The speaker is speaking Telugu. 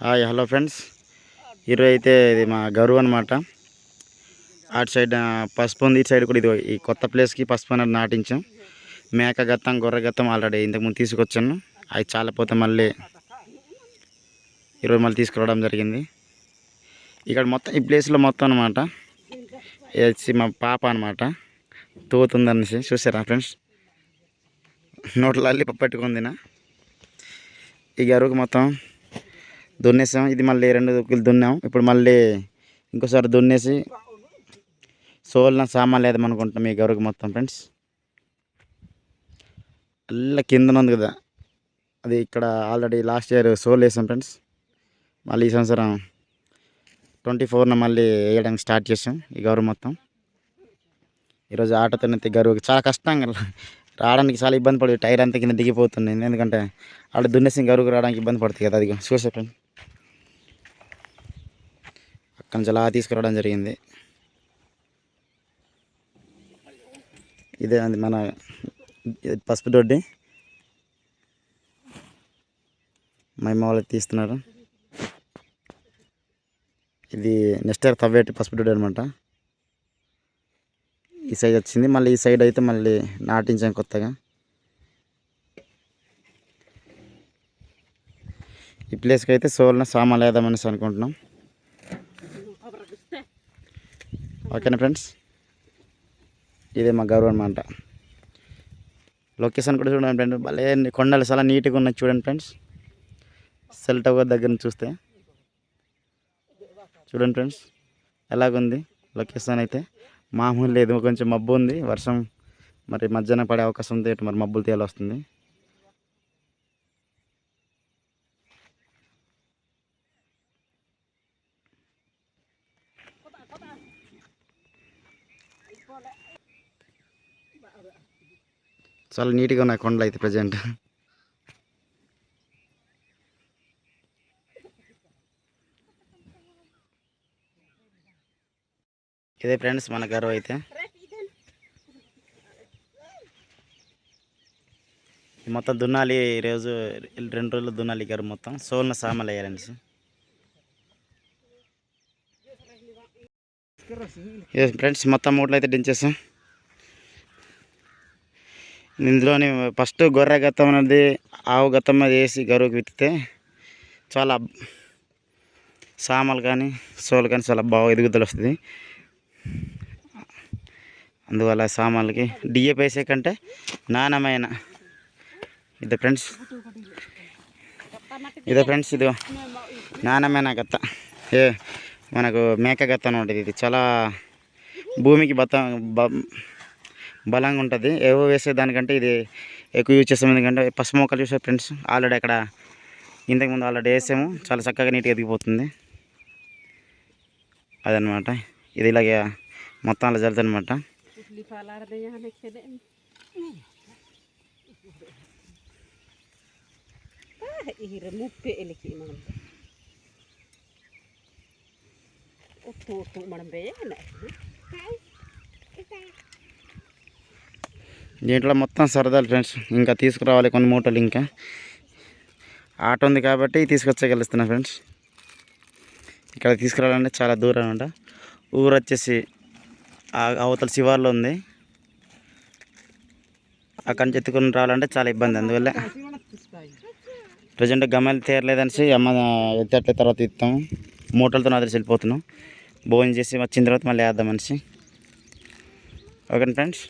హాయ్ హలో ఫ్రెండ్స్, ఈరోజు అయితే ఇది మా గరువు అనమాట. అటు సైడ్ పసుపు ఉంది, ఇటు సైడ్ కూడా ఇది ఈ కొత్త ప్లేస్కి పసుపు అనేది నాటించాం. మేక గత్తం గొర్రె గత్తం ఆల్రెడీ ఇంతకుముందు తీసుకొచ్చాను. అవి చాలపోతే మళ్ళీ ఈరోజు మళ్ళీ తీసుకురావడం జరిగింది. ఇక్కడ మొత్తం ఈ ప్లేస్లో మొత్తం అనమాట వచ్చి మా పాప అనమాట తోతుందనేసి చూసారా ఫ్రెండ్స్, నోట్లో అల్లి పెట్టుకుందినా. ఈ గరువుకి మొత్తం దున్నేసాం. ఇది మళ్ళీ 2 దుక్కులు దున్నాం. ఇప్పుడు మళ్ళీ ఇంకోసారి దున్నేసి సోలిన సామాన్లు వేద్దామనుకుంటున్నాం ఈ గరువుకి మొత్తం ఫ్రెండ్స్. అల్ల కిందన ఉంది కదా, అది ఇక్కడ ఆల్రెడీ లాస్ట్ ఇయర్ సోల్ వేసాం ఫ్రెండ్స్. మళ్ళీ ఈ సంవత్సరం 24న మళ్ళీ వేయడానికి స్టార్ట్ చేసాం ఈ గరువు మొత్తం. ఈరోజు ఆటోతో గరువుకి చాలా కష్టంగా రావడానికి చాలా ఇబ్బంది పడి టైర్ అంతా కింద దిగిపోతుంది. ఎందుకంటే ఆడ దున్నేసి గరువుకి రావడానికి ఇబ్బంది పడుతుంది కదా. అది చూసే ఫ్రెండ్ అక్కడి నుంచి అలా తీసుకురావడం జరిగింది. ఇదే అది మన పసుపు దొడ్డి మా అమ్మ వాళ్ళకి తీస్తున్నారు. ఇది నెక్స్ట్ ఇయర్ తవ్వేటి పసుపు దొడ్డి అనమాట. ఈ సైడ్ వచ్చింది, మళ్ళీ ఈ సైడ్ అయితే మళ్ళీ నాటించాం కొత్తగా. ఈ ప్లేస్కి అయితే సోల్న సామాన్లు వేద్దామనేసి అనుకుంటున్నాం. ఓకేనా ఫ్రెండ్స్, ఇదే మా గరువు అనమాట. లొకేషన్ కూడా చూడండి ఫ్రెండ్స్, భలే కొండలు చాలా నీట్గా ఉన్నాయి చూడండి ఫ్రెండ్స్. సెల్ టవర్ దగ్గర నుంచి చూస్తే చూడండి ఫ్రెండ్స్ ఎలాగుంది లొకేషన్. అయితే మామూలు లేదు, కొంచెం మబ్బు ఉంది, వర్షం మరి మధ్యాహ్నం పడే అవకాశం ఉంది. మరి మబ్బులు తేలి వస్తుంది. చాలా నీట్గా ఉన్నాయి కొండలు అయితే ప్రజెంట్. ఇదే ఫ్రెండ్స్ మన గరువు అయితే. మొత్తం దున్నాలి ఈరోజు, 2 రోజులు దున్నాలి గరువు మొత్తం. సోలిన సామాన్లు వేయాలనేసి. ఫ్రెండ్స్ మొత్తం మూటలు అయితే దించేసాం. ఇందులోని ఫస్ట్ గొర్రె గత్తం అనేది ఆవు గత్తం మీద వేసి గరువుకి విత్తితే చాలా సామాన్లు కానీ సోలు కానీ చాలా బాగా ఎదుగుదల వస్తుంది. అందువల్ల సామాన్లకి డిఏపి వేసే కంటే నాణ్యమైన ఇదే ఫ్రెండ్స్, ఇది నాణ్యమైన గత్త. మనకు మేక గత్త అనమాట. ఇది చాలా భూమికి బలంగా ఉంటుంది. ఏవో వేసేదానికంటే ఇది ఎక్కువ యూజ్ చేస్తాం. ఎందుకంటే పసుపు మొక్కలు చూసే ఫ్రెండ్స్ ఆల్రెడీ అక్కడ ఇంతకుముందు ఆల్రెడీ వేసాము, చాలా చక్కగా నీట్గా ఎదిగిపోతుంది. అదనమాట, ఇది ఇలాగే మొత్తం అలా జరుగుతుంది అనమాట. దీంట్లో మొత్తం సరదాలు ఫ్రెండ్స్. ఇంకా తీసుకురావాలి కొన్ని మూటలు. ఇంకా ఆటో ఉంది కాబట్టి తీసుకొచ్చగలుస్తున్నా ఫ్రెండ్స్. ఇక్కడ తీసుకురావాలంటే చాలా దూరం అనమాట. ఊరు వచ్చేసి అవతల శివార్లో ఉంది. అక్కడి నుంచి ఎత్తుకుని రావాలంటే చాలా ఇబ్బంది. అందువల్ల ప్రజెంట్ గమలు తీరలేదనేసి అమ్మ ఎత్తట్లే, తర్వాత ఇస్తాము. మూటలతో అదిరి వెళ్ళిపోతున్నాం. భోజనం చేసి వచ్చిన తర్వాత మళ్ళీ వేద్దామనేసి. Okay friends.